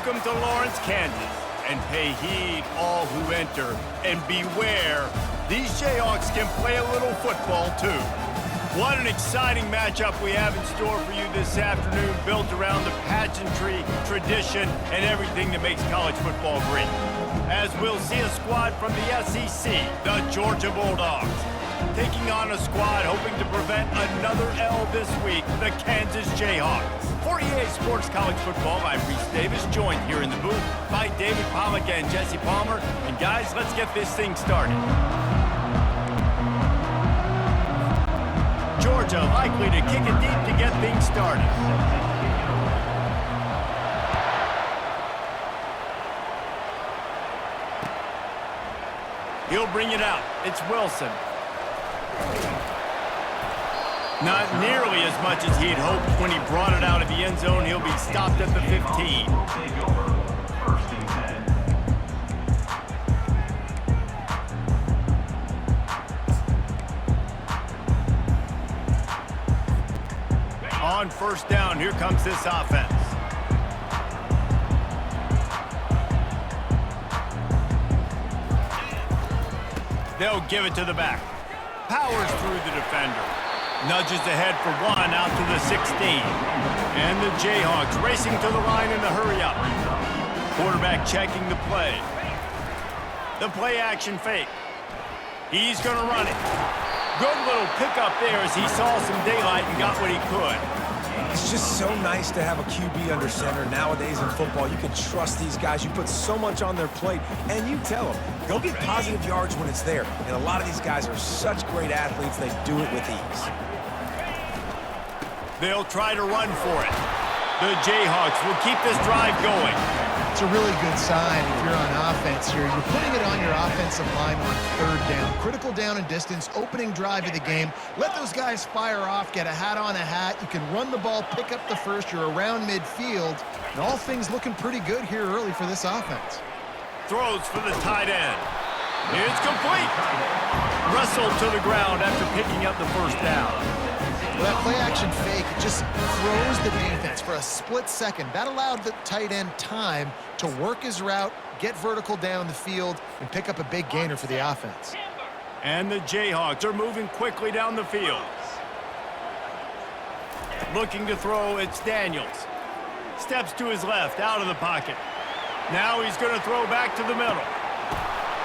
Welcome to Lawrence, Kansas, and pay heed all who enter, and beware, these Jayhawks can play a little football too. What an exciting matchup we have in store for you this afternoon, built around the pageantry, tradition, and everything that makes college football great. As we'll see a squad from the SEC, the Georgia Bulldogs, taking on a squad hoping to prevent another L this week, the Kansas Jayhawks. For EA Sports College Football, I'm Reese Davis, joined here in the booth by David Pollack and Jesse Palmer. And guys, let's get this thing started. Georgia likely to kick it deep to get things started. He'll bring it out. It's Wilson. Not nearly as much as he'd hoped when he brought it out of the end zone. He'll be stopped at the 15. On first down, here comes this offense. They'll give it to the back. Powers through the defender. Nudges ahead for one out to the 16. And the Jayhawks racing to the line in the hurry-up. Quarterback checking the play. The play-action fake. He's going to run it. Good little pickup there as he saw some daylight and got what he could. It's just so nice to have a QB under center. Nowadays in football, you can trust these guys. You put so much on their plate, and you tell them, go get positive yards when it's there. And a lot of these guys are such great athletes, they do it with ease. They'll try to run for it. The Jayhawks will keep this drive going. It's a really good sign if you're on offense here. You're putting it on your offensive line on third down. Critical down and distance, opening drive of the game. Let those guys fire off, get a hat on a hat. You can run the ball, pick up the first. You're around midfield. And all things looking pretty good here early for this offense. Throws for the tight end. It's complete. Wrestled to the ground after picking up the first down. Well, that play-action fake just froze the defense for a split second. That allowed the tight end time to work his route, get vertical down the field, and pick up a big gainer for the offense. And the Jayhawks are moving quickly down the field. Looking to throw, it's Daniels. Steps to his left, out of the pocket. Now he's going to throw back to the middle.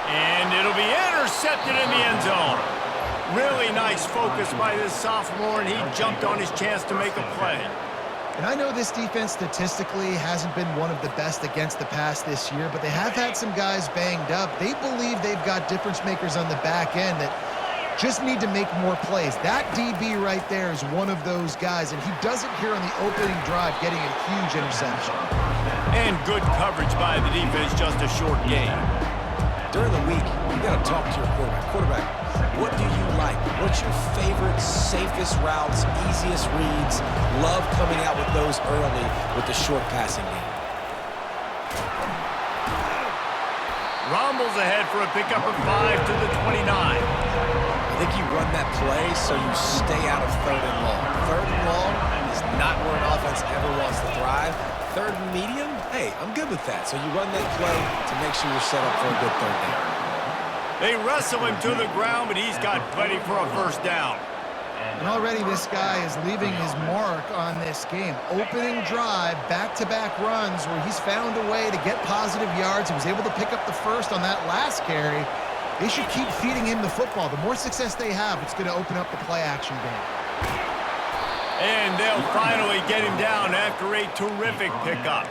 And it'll be intercepted in the end zone. Really nice focus by this sophomore, and he jumped on his chance to make a play. And I know this defense statistically hasn't been one of the best against the pass this year, but they have had some guys banged up. They believe they've got difference makers on the back end that just need to make more plays. That DB right there is one of those guys, and he does it here on the opening drive, getting a huge interception. And good coverage by the defense, just a short gain. During the week, you got to talk to your quarterback. What do you like? What's your favorite, safest routes, easiest reads? Love coming out with those early with the short passing game. Rommel's ahead for a pickup of 5 to the 29. I think you run that play so you stay out of third and long. Third and long is not where an offense ever wants to thrive. Third and medium, hey, I'm good with that. So you run that play to make sure you're set up for a good third down. They wrestle him to the ground, but he's got plenty for a first down. And already this guy is leaving his mark on this game. Opening drive, back-to-back runs where he's found a way to get positive yards. He was able to pick up the first on that last carry. They should keep feeding him the football. The more success they have, it's going to open up the play-action game. And they'll finally get him down after a terrific pickup.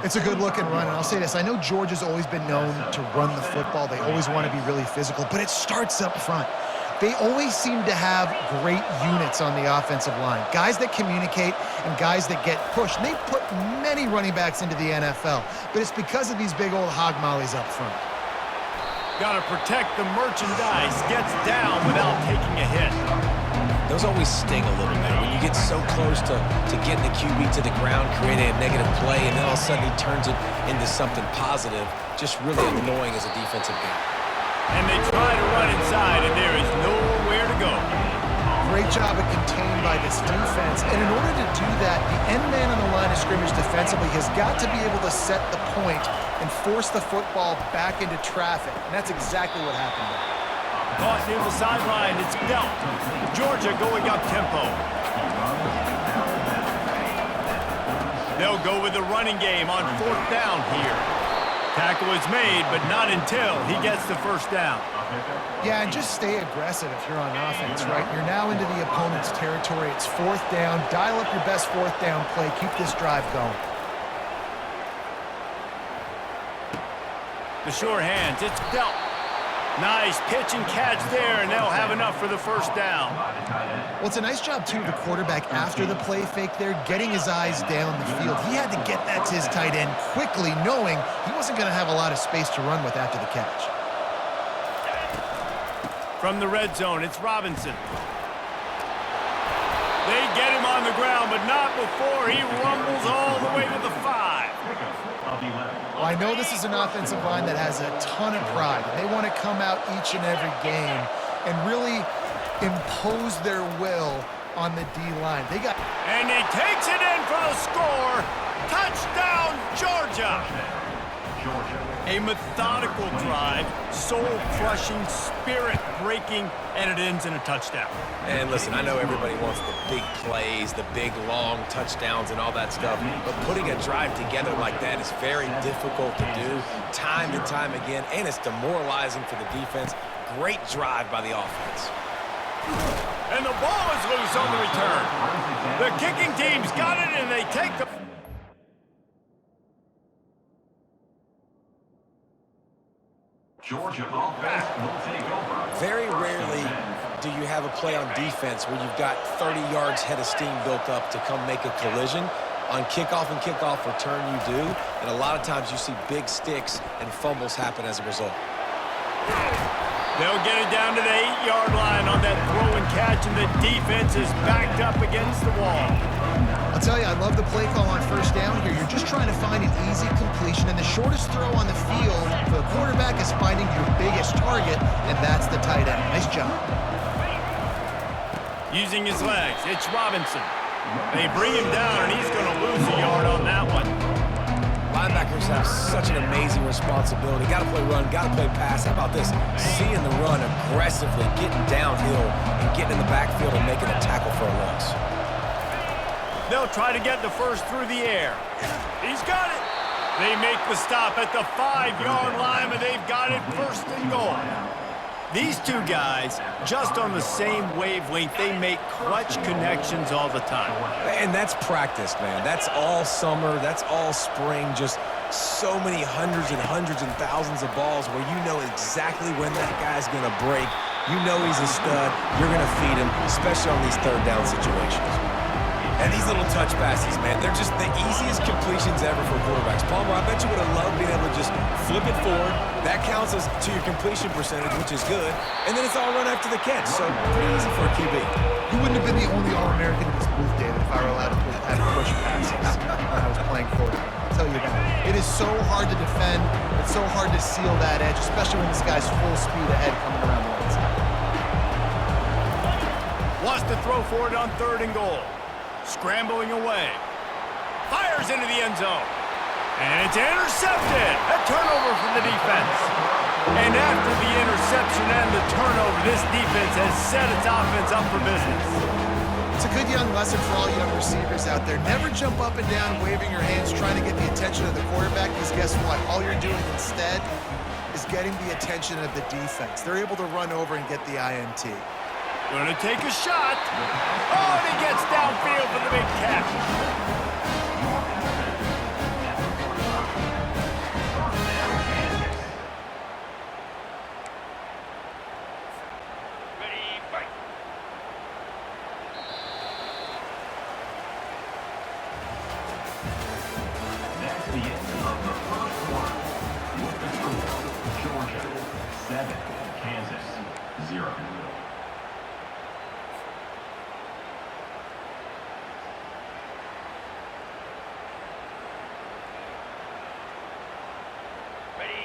It's a good-looking run, and I'll say this. I know Georgia's always been known to run the football. They always want to be really physical, but it starts up front. They always seem to have great units on the offensive line, guys that communicate and guys that get pushed. And they've put many running backs into the NFL, but it's because of these big old hog mollies up front. Got to protect the merchandise, gets down without taking a hit. Those always sting a little bit when you get so close to getting the QB to the ground, creating a negative play, and then all of a sudden he turns it into something positive. Just really annoying as a defensive guy. And they try to run inside, and there is nowhere to go. Great job of contained by this defense. And in order to do that, the end man on the line of scrimmage defensively has got to be able to set the point and force the football back into traffic. And that's exactly what happened there. Caught near the sideline. It's dealt. Georgia going up tempo. They'll go with the running game on 4th down here. Tackle is made, but not until he gets the first down. Yeah, and just stay aggressive if you're on offense, right? You're now into the opponent's territory. It's 4th down. Dial up your best 4th down play. Keep this drive going. The sure hands. It's dealt. Nice pitch and catch there, and they'll have enough for the first down. Well, it's a nice job, too, of the quarterback after the play fake there, getting his eyes down the field. He had to get that to his tight end quickly, knowing he wasn't going to have a lot of space to run with after the catch. From the red zone, it's Robinson. They get him on the ground, but not before he rumbles all the way to the 5. Well, I know this is an offensive line that has a ton of pride. They want to come out each and every game and really impose their will on the D-line. And he takes it in for the score. Touchdown, Georgia. A methodical drive, soul-crushing, spirit-breaking, and it ends in a touchdown. And listen, I know everybody wants the big plays, the big, long touchdowns and all that stuff, but putting a drive together like that is very difficult to do time and time again, and it's demoralizing for the defense. Great drive by the offense. And the ball is loose on the return. The kicking team's got it, and they take the... Georgia offense will take over. Very rarely do you have a play on defense where you've got 30 yards head of steam built up to come make a collision. On kickoff and kickoff return, you do. And a lot of times you see big sticks and fumbles happen as a result. They'll get it down to the 8-yard line on that throw and catch, and the defense is backed up against the wall. I'll tell you, I love the play call on 1st down here. You're just trying to find an easy completion, and the shortest throw on the field for the quarterback is finding your biggest target, and that's the tight end. Nice job. Using his legs, it's Robinson. They bring him down, and he's going to lose a yard on that one. Linebackers have such an amazing responsibility. Got to play run, got to play pass. How about this? Seeing the run aggressively, getting downhill, and getting in the backfield and making a tackle for a loss. They'll try to get the first through the air. He's got it. They make the stop at the 5-yard line, and they've got it 1st and goal. These two guys, just on the same wavelength, they make clutch connections all the time. And that's practice, man. That's all summer. That's all spring. Just so many hundreds and thousands of balls where you know exactly when that guy's going to break. You know he's a stud. You're going to feed him, especially on these 3rd down situations. And these little touch passes, man, they're just the easiest completions ever for quarterbacks. Palmer, I bet you would have loved being able to just flip it forward. That counts as to your completion percentage, which is good. And then it's all run after the catch, so pretty easy for a QB. You wouldn't have been the only All-American in this booth, David, if I were allowed to push passes when I was playing quarterback. I'll tell you that. It is so hard to defend. It's so hard to seal that edge, especially when this guy's full speed ahead coming around the right side. Wants to throw for it on 3rd and goal. Scrambling away. Fires into the end zone. And it's intercepted. A turnover for the defense. And after the interception and the turnover, this defense has set its offense up for business. It's a good young lesson for all young receivers out there. Never jump up and down waving your hands trying to get the attention of the quarterback, because guess what? All you're doing instead is getting the attention of the defense. They're able to run over and get the INT. Gonna take a shot. Oh, and he gets downfield for the big catch. Ready, fight. That's the end of the 1st quarter. With the score, Georgia 7, Kansas 0.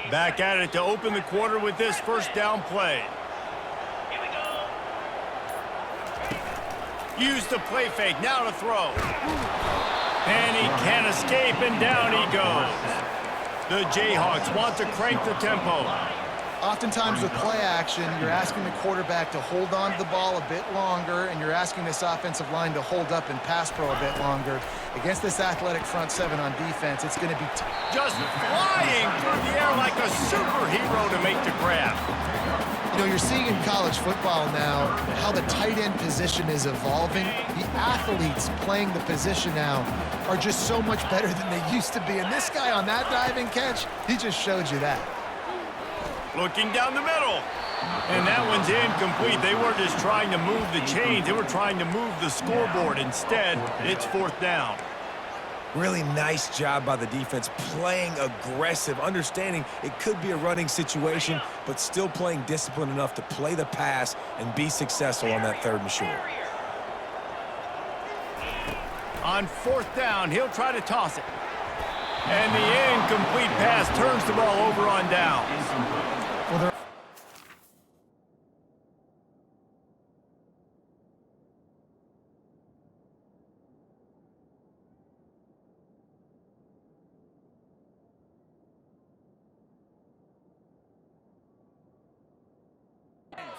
Back at it to open the quarter with this 1st down play. Here we go. Use the play fake, now to throw. And he can't escape, and down he goes. The Jayhawks want to crank the tempo. Oftentimes with play action, you're asking the quarterback to hold on to the ball a bit longer, and you're asking this offensive line to hold up and pass pro a bit longer. Against this athletic front seven on defense, it's going to be just flying through the air like a superhero to make the grab. You know, you're seeing in college football now how the tight end position is evolving. The athletes playing the position now are just so much better than they used to be. And this guy on that diving catch, he just showed you that. Looking down the middle. And that one's incomplete. They weren't just trying to move the chains. They were trying to move the scoreboard. Instead, it's 4th down. Really nice job by the defense, playing aggressive, understanding it could be a running situation, but still playing disciplined enough to play the pass and be successful on that 3rd and short. On 4th down, he'll try to toss it. And the incomplete pass turns the ball over on downs. Well, they're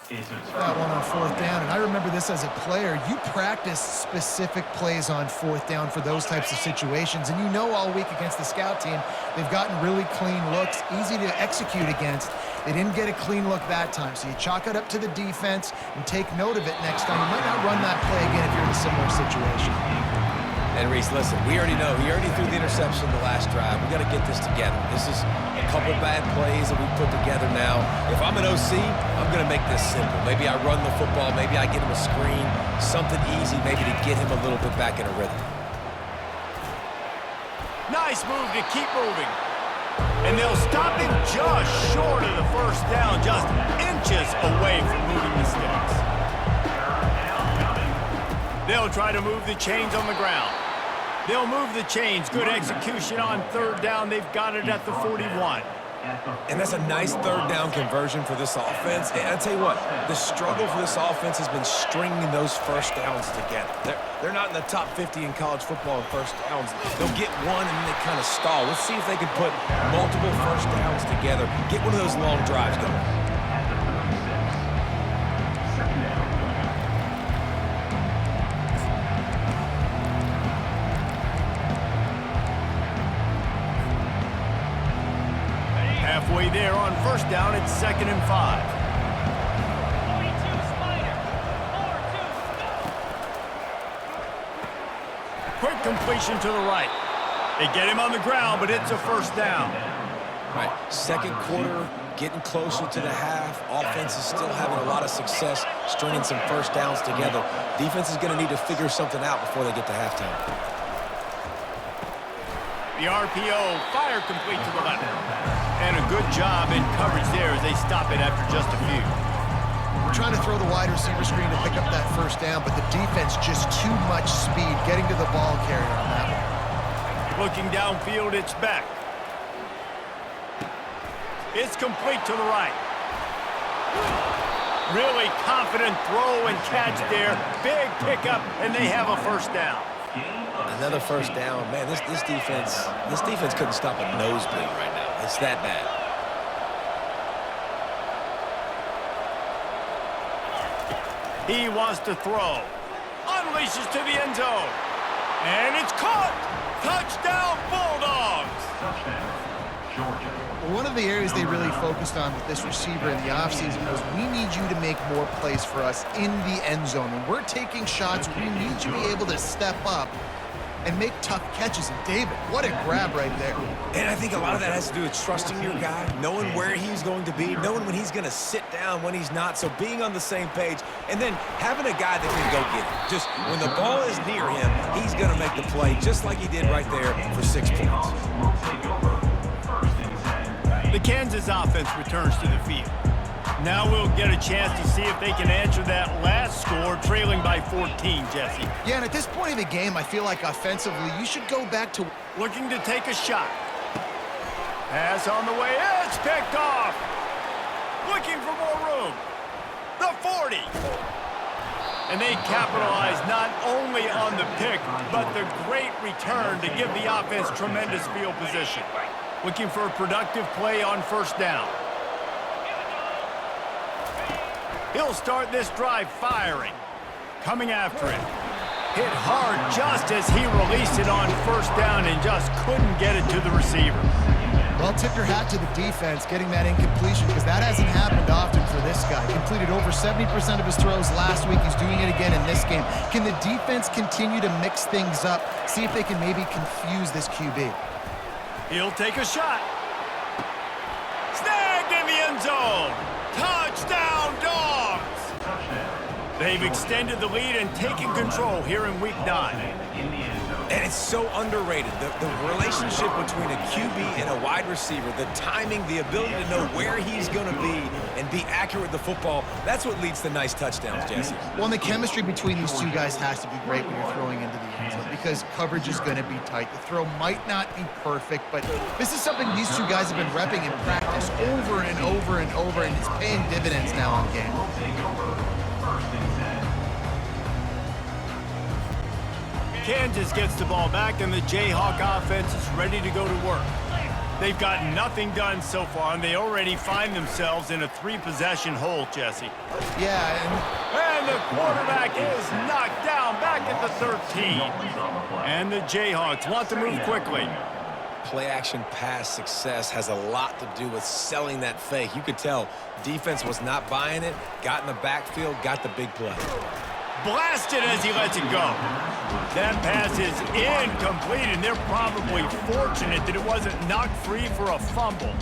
that one on 4th down, and I remember this as a player. You practice specific plays on 4th down for those types of situations, and you know all week against the scout team, they've gotten really clean looks, easy to execute against. They didn't get a clean look that time, so you chalk it up to the defense and take note of it next time. You might not run that play again if you're in a similar situation. And Reese, listen, we already know. He already threw the interception the last drive. We got to get this together. This is a couple bad plays that we put together now. If I'm an OC, I'm going to make this simple. Maybe I run the football. Maybe I get him a screen. Something easy maybe to get him a little bit back in a rhythm. Nice move to keep moving. And they'll stop him just short of the 1st down, just inches away from moving the sticks. They'll try to move the chains on the ground. They'll move the chains. Good execution on 3rd down. They've got it at the 41. And that's a nice 3rd down conversion for this offense. And I tell you what, the struggle for this offense has been stringing those 1st downs together. They're not in the top 50 in college football in 1st downs. They'll get one and then they kind of stall. Let's see if they can put multiple 1st downs together. Get one of those long drives going. Halfway there on 1st down, it's 2nd and 5. Quick completion to the right. They get him on the ground, but it's a 1st down. Right, 2nd quarter, getting closer to the half. Offense is still having a lot of success stringing some 1st downs together. Defense is going to need to figure something out before they get to halftime. The RPO, fire complete to the left. And a good job in coverage there as they stop it after just a few. We're trying to throw the wide receiver screen to pick up that 1st down, but the defense just too much speed getting to the ball carrier on that one. Looking downfield, it's back. It's complete to the right. Really confident throw and catch there. Big pickup, and they have a 1st down. Another 1st down. Man, this defense couldn't stop a nosebleed right now. It's that bad. He wants to throw. Unleashes to the end zone. And it's caught. Touchdown, Bulldogs. Touchdown, Georgia. Well, one of the areas they really focused on with this receiver in the offseason was we need you to make more plays for us in the end zone. When we're taking shots, we need you to be able to step up and make tough catches. And David, what a grab right there. And I think a lot of that has to do with trusting your guy, knowing where he's going to be, knowing when he's going to sit down, when he's not, so being on the same page, and then having a guy that can go get it. Just when the ball is near him, he's going to make the play just like he did right there for 6 points. The Kansas offense returns to the field. Now we'll get a chance to see if they can answer that last score, trailing by 14, Jesse. Yeah, and at this point in the game, I feel like offensively, you should go back to looking to take a shot. Pass on the way. It's picked off. Looking for more room. The 40. And they capitalize not only on the pick, but the great return to give the offense tremendous field position. Looking for a productive play on first down. He'll start this drive firing. Coming after it. Hit hard just as he released it on first down and just couldn't get it to the receiver. Well, tip your hat to the defense getting that incompletion because that hasn't happened often for this guy. Completed over 70% of his throws last week. He's doing it again in this game. Can the defense continue to mix things up? See if they can maybe confuse this QB. He'll take a shot. Snagged in the end zone. Touchdown, Dogs! They've extended the lead and taken control here in Week 9. And it's so underrated. The relationship between a QB and a wide receiver, the timing, the ability to know where he's going to be and be accurate with the football, that's what leads to nice touchdowns, Jesse. Well, and the chemistry between these two guys has to be great when you're throwing into the end zone because coverage is going to be tight. The throw might not be perfect, but this is something these two guys have been repping in practice over and over and over, and it's paying dividends now in game. Kansas gets the ball back, and the Jayhawk offense is ready to go to work. They've got nothing done so far, and they already find themselves in a 3-possession hole, Jesse. Yeah, And the quarterback is knocked down back at the 13. And the Jayhawks want to move quickly. Play-action pass success has a lot to do with selling that fake. You could tell defense was not buying it, got in the backfield, got the big play. Blasted as he lets it go. That pass is incomplete, and they're probably fortunate that it wasn't knocked free for a fumble.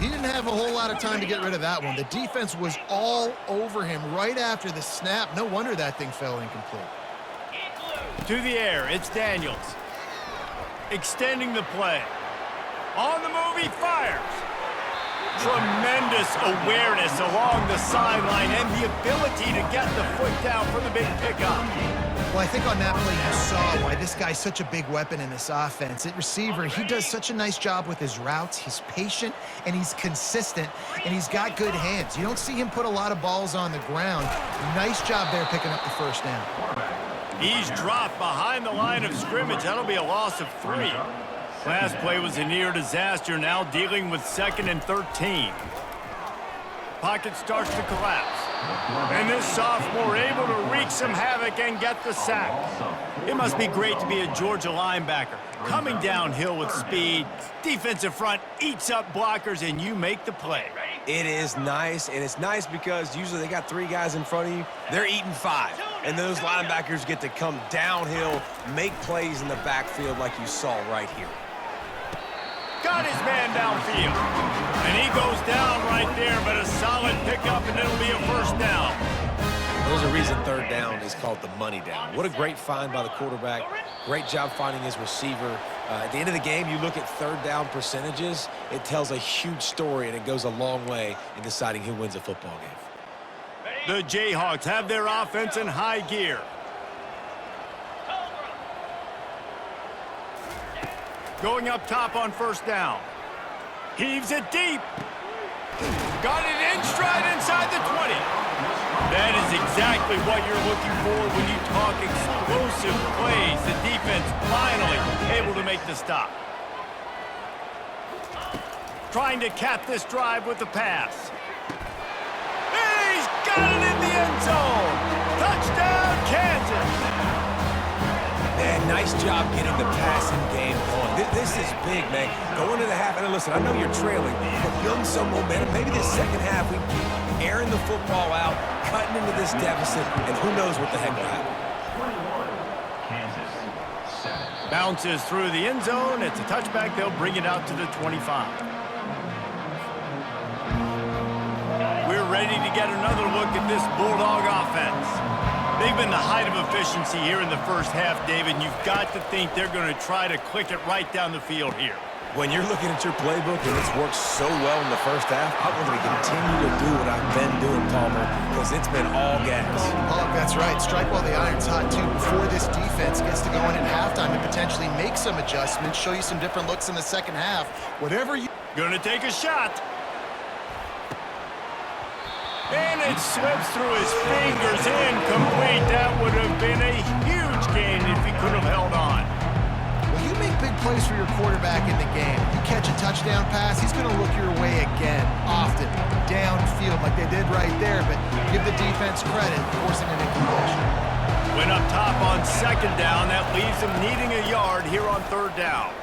he didn't have a whole lot of time to get rid of that one. The defense was all over him right after the snap. No wonder that thing fell incomplete. To the air, it's Daniels. Extending the play. On the move, he fires. Tremendous awareness along the sideline and the ability to get the foot down for the big pickup. Well, I think on that play you saw why this guy's such a big weapon in this offense. At receiver, he does such a nice job with his routes. He's patient, and he's consistent, and he's got good hands. You don't see him put a lot of balls on the ground. Nice job there picking up the first down. He's dropped behind the line of scrimmage. That'll be a loss of 3. Last play was a near disaster, now dealing with 2nd and 13. Pocket starts to collapse. And this sophomore able to wreak some havoc and get the sack. It must be great to be a Georgia linebacker. Coming downhill with speed, defensive front eats up blockers, and you make the play. It is nice, and it's nice because usually they got 3 guys in front of you. They're eating 5, and those linebackers get to come downhill, make plays in the backfield like you saw right here. Got his man downfield. And he goes down right there, but a solid pickup, and it'll be a first down. There's a reason 3rd down is called the money down. What a great find by the quarterback. Great job finding his receiver. At the end of the game, you look at 3rd down percentages. It tells a huge story, and it goes a long way in deciding who wins a football game. The Jayhawks have their offense in high gear. Going up top on first down. Heaves it deep. Got it in stride inside the 20. That is exactly what you're looking for when you talk explosive plays. The defense finally able to make the stop. Trying to cap this drive with the pass. He's got it in the end zone. Touchdown, Kansas. Man, nice job getting the passing game going. This is big, man. Going to the half, and listen, I know you're trailing, but building some momentum. Maybe this second half, we keep airing the football out, cutting into this deficit, and who knows what the heck will happen. Bounces through the end zone. It's a touchback. They'll bring it out to the 25. We're ready to get another look at this Bulldog offense. They've been the height of efficiency here in the first half, David, and you've got to think they're going to try to click it right down the field here. When you're looking at your playbook and it's worked so well in the first half, I'm going to continue to do what I've been doing, Palmer, because it's been all gas. Oh, that's right. Strike while the iron's hot, too, before this defense gets to go in at halftime and potentially make some adjustments, show you some different looks in the second half. Whatever you... Going to take a shot. And a It slips through his fingers, incomplete. That would have been a huge gain if he could have held on. Well, you make big plays for your quarterback in the game. You catch a touchdown pass, he's going to look your way again, often, downfield like they did right there, but give the defense credit, forcing an incompletion. Went up top on second down. That leaves them needing a yard here on third down.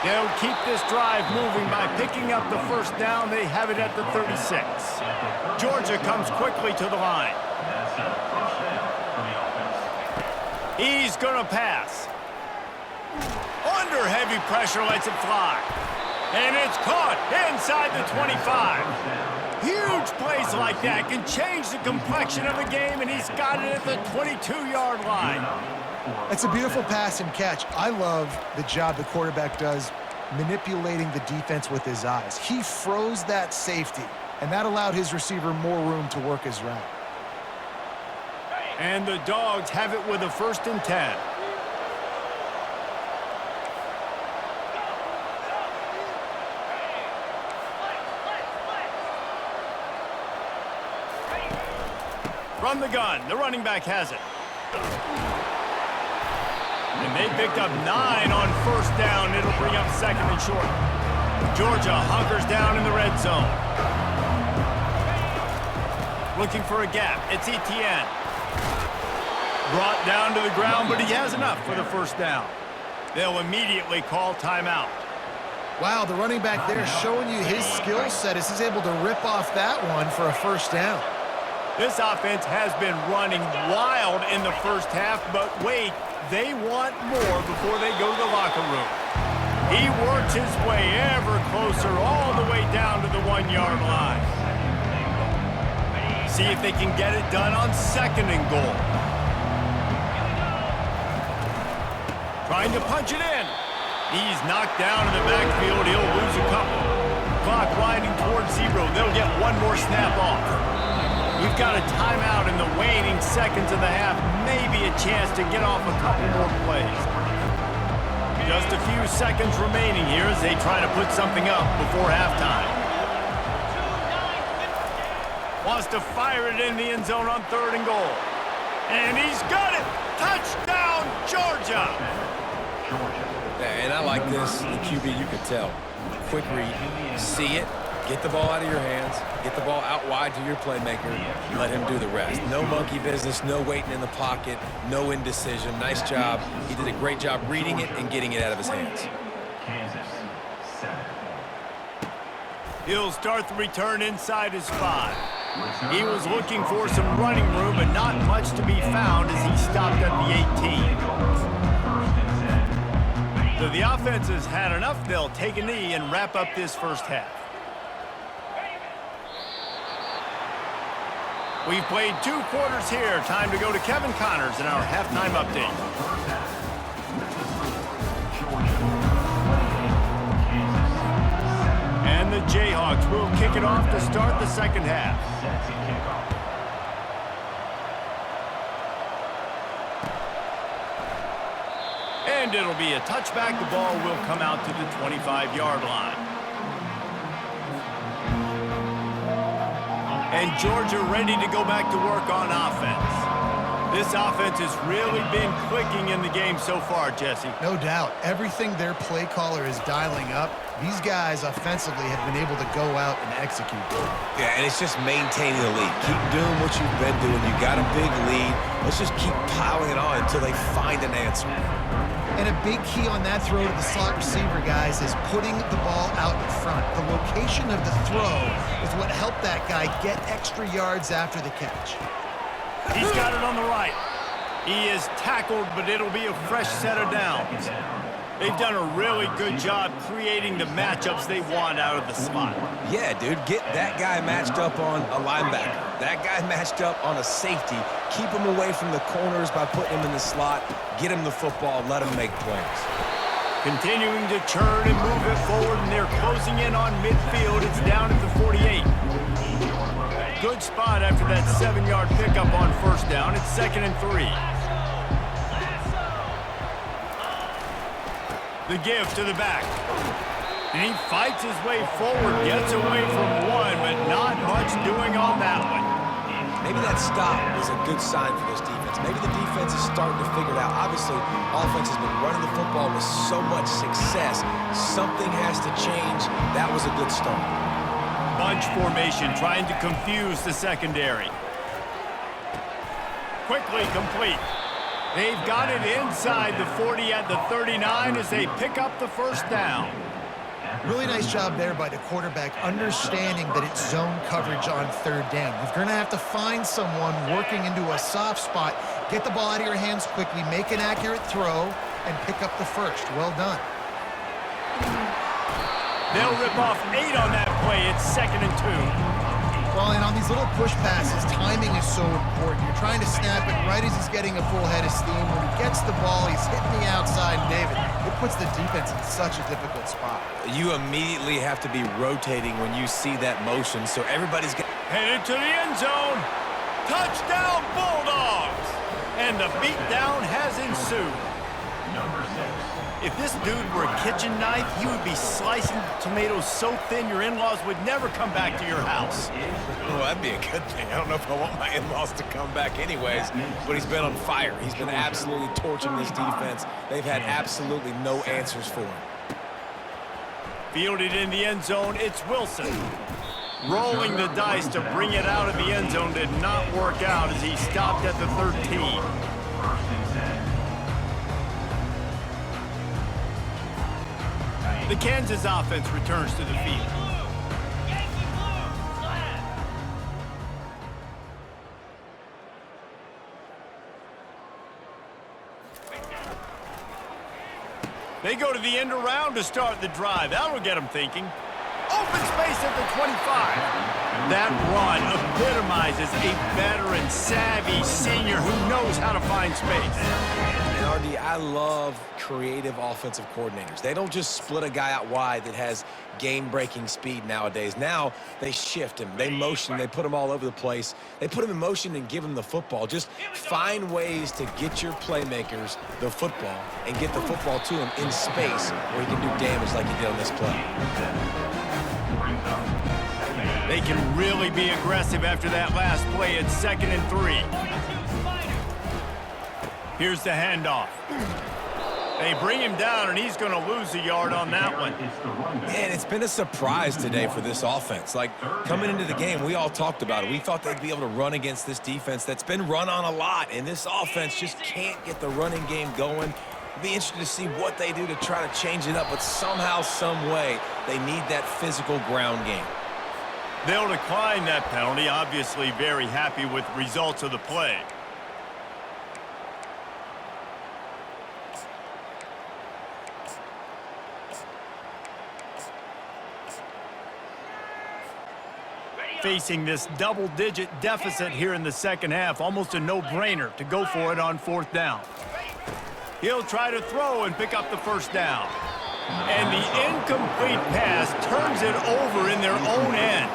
They'll keep this drive moving by picking up the first down. They have it at the 36. Georgia comes quickly to the line. He's going to pass. Under heavy pressure, lets it fly. And it's caught inside the 25. Huge plays like that can change the complexion of the game, and he's got it at the 22-yard line. It's a beautiful pass and catch. I love the job the quarterback does manipulating the defense with his eyes. He froze that safety, and that allowed his receiver more room to work his route. And the Dogs have it with a 1st and 10. From the gun, the running back has it. And they picked up 9 on first down. It'll bring up 2nd and short. Georgia hunkers down in the red zone. Looking for a gap. It's Etienne. Brought down to the ground, but he has enough for the first down. They'll immediately call timeout. Wow, the running back there showing you his skill set as he's able to rip off that one for a first down. This offense has been running wild in the first half, but wait, they want more before they go to the locker room. He works his way ever closer all the way down to the 1-yard line. See if they can get it done on 2nd and goal. Trying to punch it in. He's knocked down in the backfield. He'll lose a couple. Clock winding towards 0. They'll get one more snap off. We've got a timeout in the waning seconds of the half. Maybe a chance to get off a couple more plays. Just a few seconds remaining here as they try to put something up before halftime. Wants to fire it in the end zone on 3rd and goal. And he's got it! Touchdown, Georgia! Yeah, and I like this. The QB, you can tell. Quick read. See it. Get the ball out of your hands. Get the ball out wide to your playmaker. Let him do the rest. No monkey business, no waiting in the pocket, no indecision. Nice job. He did a great job reading it and getting it out of his hands. Kansas, 7. He'll start the return inside his 5. He was looking for some running room, but not much to be found as he stopped at the 18. So the offense has had enough. They'll take a knee and wrap up this first half. We've played 2 quarters here. Time to go to Kevin Connors in our halftime update. And the Jayhawks will kick it off to start the second half. And it'll be a touchback. The ball will come out to the 25-yard line. And Georgia ready to go back to work on offense. This offense has really been clicking in the game so far, Jesse. No doubt. Everything their play caller is dialing up, these guys offensively have been able to go out and execute. Yeah, and it's just maintaining the lead. Keep doing what you've been doing. You got a big lead. Let's just keep piling it on until they find an answer. And a big key on that throw to the slot receiver, guys, is putting the ball out in front. The location of the throw is what helped that guy get extra yards after the catch. He's got it on the right. He is tackled, but it'll be a fresh set of downs. They've done a really good job creating the matchups they want out of the slot. Yeah, dude, get that guy matched up on a linebacker. That guy matched up on a safety. Keep him away from the corners by putting him in the slot. Get him the football. Let him make plays. Continuing to churn and move it forward, and they're closing in on midfield. It's down at the 48. Good spot after that 7-yard pickup on first down. It's 2nd and 3. The give to the back. And he fights his way forward, gets away from one, but not much doing on that one. Maybe that stop is a good sign for this defense. Maybe the defense is starting to figure it out. Obviously, offense has been running the football with so much success. Something has to change. That was a good start. Bunch formation, trying to confuse the secondary. Quickly complete. They've got it inside the 40 at the 39 as they pick up the first down. Really nice job there by the quarterback, understanding that it's zone coverage on third down. You're going to have to find someone working into a soft spot, get the ball out of your hands quickly, make an accurate throw, and pick up the first. Well done. They'll rip off 8 on that play. It's 2nd and 2. Well, and on these little push passes, timing is so important. You're trying to snap it right as he's getting a full head of steam. When he gets the ball, he's hitting the outside. David, it puts the defense in such a difficult spot. You immediately have to be rotating when you see that motion, so everybody's Headed to the end zone. Touchdown, Bulldogs! And the beatdown has ensued. Number 6. If this dude were a kitchen knife, he would be slicing tomatoes so thin your in-laws would never come back to your house. Well, that'd be a good thing. I don't know if I want my in-laws to come back anyways, but he's been on fire. He's been absolutely torching this defense. They've had absolutely no answers for him. Fielded in the end zone, it's Wilson. Rolling the dice to bring it out of the end zone did not work out as he stopped at the 13. The Kansas offense returns to the field. They go to the end around to start the drive. That'll get them thinking. Open space at the 25. That run epitomizes a veteran, savvy senior who knows how to find space. And RD, I love creative offensive coordinators. They don't just split a guy out wide that has game-breaking speed nowadays. Now they shift him, they motion, they put him all over the place. They put him in motion and give him the football. Just find ways to get your playmakers the football and get the football to him in space where he can do damage like he did on this play. They can really be aggressive after that last play. It's 2nd and 3. Here's the handoff. They bring him down, and he's going to lose a yard on that one. Man, it's been a surprise today for this offense. Like, coming into the game, we all talked about it. We thought they'd be able to run against this defense that's been run on a lot, and this offense just can't get the running game going. It'll be interesting to see what they do to try to change it up, but somehow, some way, they need that physical ground game. They'll decline that penalty, obviously very happy with the results of the play. Facing this double-digit deficit here in the second half, almost a no-brainer to go for it on 4th down. He'll try to throw and pick up the first down. And the incomplete pass turns it over in their own end.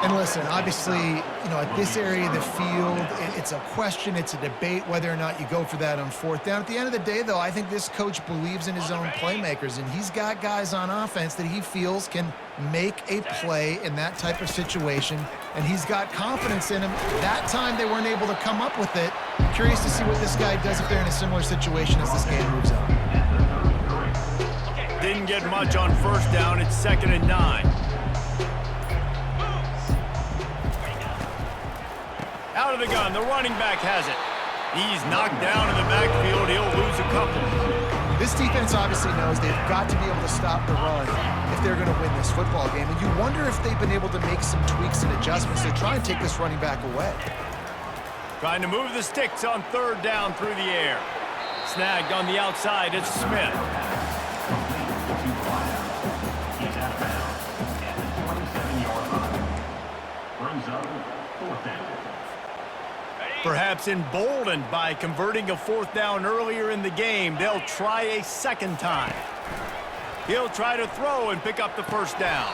And listen, obviously, at this area of the field, it's a question, it's a debate whether or not you go for that on 4th down. At the end of the day, though, I think this coach believes in his own playmakers, and he's got guys on offense that he feels can make a play in that type of situation, and he's got confidence in him. That time they weren't able to come up with it. I'm curious to see what this guy does if they're in a similar situation as this game moves on. Didn't get much on 1st down. It's 2nd and 9. Out of the gun, the running back has it. He's knocked down in the backfield. He'll lose a couple. This defense obviously knows they've got to be able to stop the run if they're going to win this football game. And you wonder if they've been able to make some tweaks and adjustments to try and take this running back away. Trying to move the sticks on 3rd down through the air. Snagged on the outside, it's Smith. He's out of bounds at the 27-yard line. Brings up 4th down. Perhaps emboldened by converting a 4th down earlier in the game, they'll try a 2nd time. He'll try to throw and pick up the first down.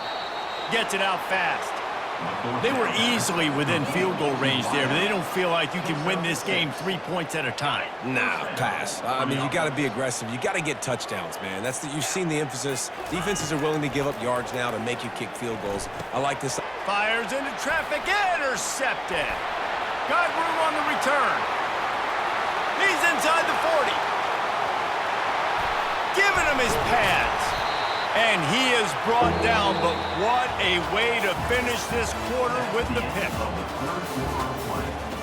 Gets it out fast. They were easily within field goal range there, but they don't feel like you can win this game 3 points at a time. Nah, pass. I mean, you got to be aggressive. You got to get touchdowns, man. You've seen the emphasis. Defenses are willing to give up yards now to make you kick field goals. I like this. Fires into traffic, intercepted. Got room on the return. He's inside the 40. Giving him his pads. And he is brought down, but what a way to finish this quarter with the pick. Third quarter of play.